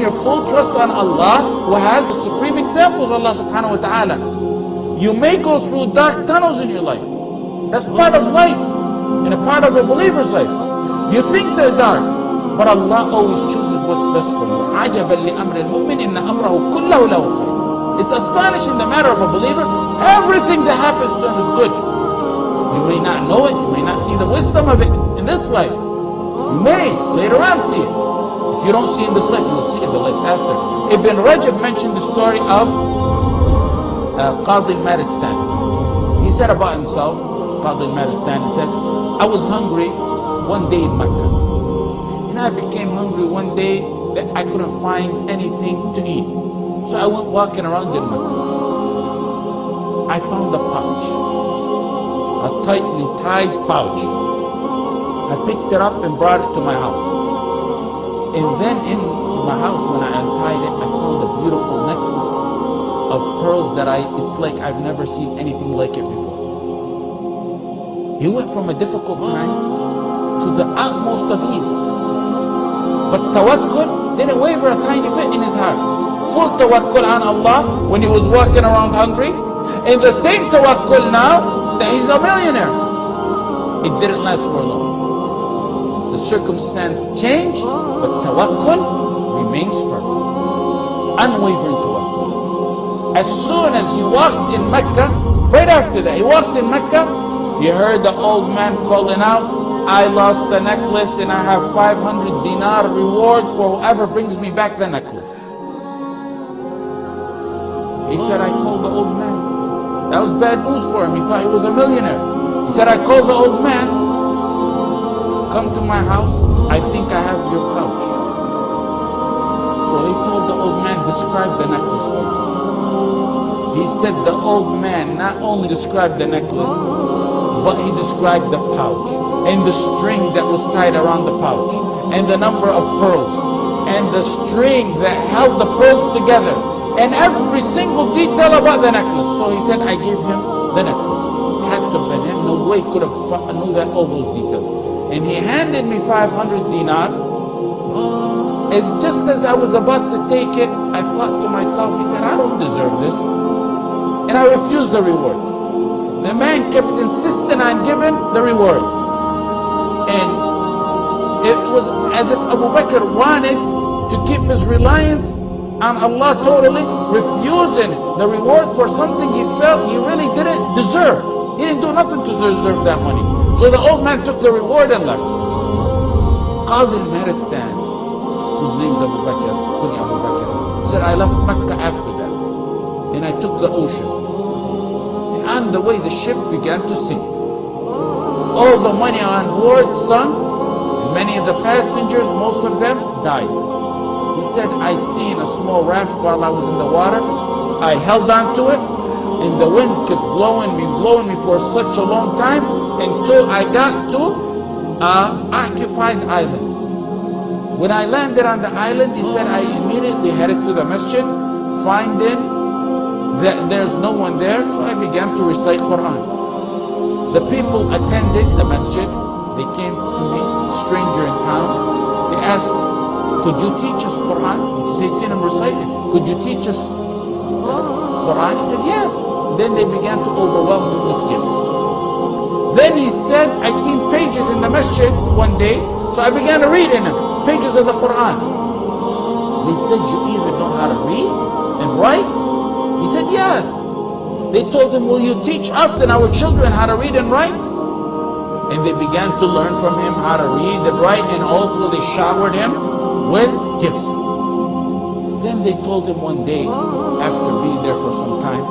your full trust on Allah, who has the supreme examples, Allah subhanahu wa ta'ala. You may go through dark tunnels in your life. That's part of life, and a part of a believer's life. You think they're dark, but Allah always chooses what's best for you. عَجَبًا لِأَمْرِ الْمُؤْمِنِ إِنَّ أَمْرَهُ كُلَّهُ لَهُ خَيْرٌ. It's astonishing, the matter of a believer. Everything that happens to him is good. You may not know it, you may not see the wisdom of it in this life. You may later on see it. If you don't see it in this life, you will see it in the life after. Ibn Rajab mentioned the story of Qadi al-Maristani. He said about himself, Qadi al-Maristani said, I was hungry one day in Mecca. And I became hungry one day that I couldn't find anything to eat. So I went walking around in Mecca. I found a pouch, a tightly tied pouch. I picked it up and brought it to my house. And then in my house, when I untied it, I found a beautiful necklace of pearls that it's like I've never seen anything like it before. He went from a difficult time to the utmost of ease. But tawakkul didn't waver a tiny bit in his heart. Full tawakkul on Allah when he was walking around hungry. And the same tawakkul now that he's a millionaire. It didn't last for long. The circumstance changed, but tawakkul remains firm. Unwavering tawakkul. As soon as he walked in Mecca, right after that, he walked in Mecca, he heard the old man calling out, I lost the necklace and I have 500 dinar reward for whoever brings me back the necklace. He said, I called the old man. That was bad news for him. He thought he was a millionaire. He said, I called the old man. Come to my house. I think I have your pouch. So he told the old man, describe the necklace for me. He said the old man not only described the necklace, but he described the pouch, and the string that was tied around the pouch, and the number of pearls, and the string that held the pearls together, and every single detail about the necklace. So he said, I gave him the necklace. Had to have been him. No way could have knew that all those details. And he handed me 500 dinar. And just as I was about to take it, I thought to myself, he said, I don't deserve this. And I refused the reward. The man kept insisting on giving the reward. And it was as if Abu Bakr wanted to keep his reliance on Allah totally, refusing the reward for something he felt he really didn't deserve. He didn't do nothing to deserve that money. So the old man took the reward and left. Qadi al-Maristani, whose name is Abu Bakr, said, I left Mecca after that. And I took the ocean. And on the way, the ship began to sink. All the money on board sunk. And many of the passengers, most of them, died. He said, I seen a small raft while I was in the water. I held on to it, and the wind kept blowing me for such a long time until I got to an occupied island. When I landed on the island, he said, I immediately headed to the masjid, finding that there's no one there, so I began to recite Quran. The people attended the masjid. They came to me, a stranger in town. They asked, could you teach us Quran? They seen him reciting. Could you teach us Quran? He said, yes. Then they began to overwhelm him with gifts. Then he said, I seen pages in the masjid one day, so I began to read in them, pages of the Quran. They said, you even know how to read and write? He said, yes. They told him, will you teach us and our children how to read and write? And they began to learn from him how to read and write, and also they showered him with gifts. Then they told him one day, after being there for some time,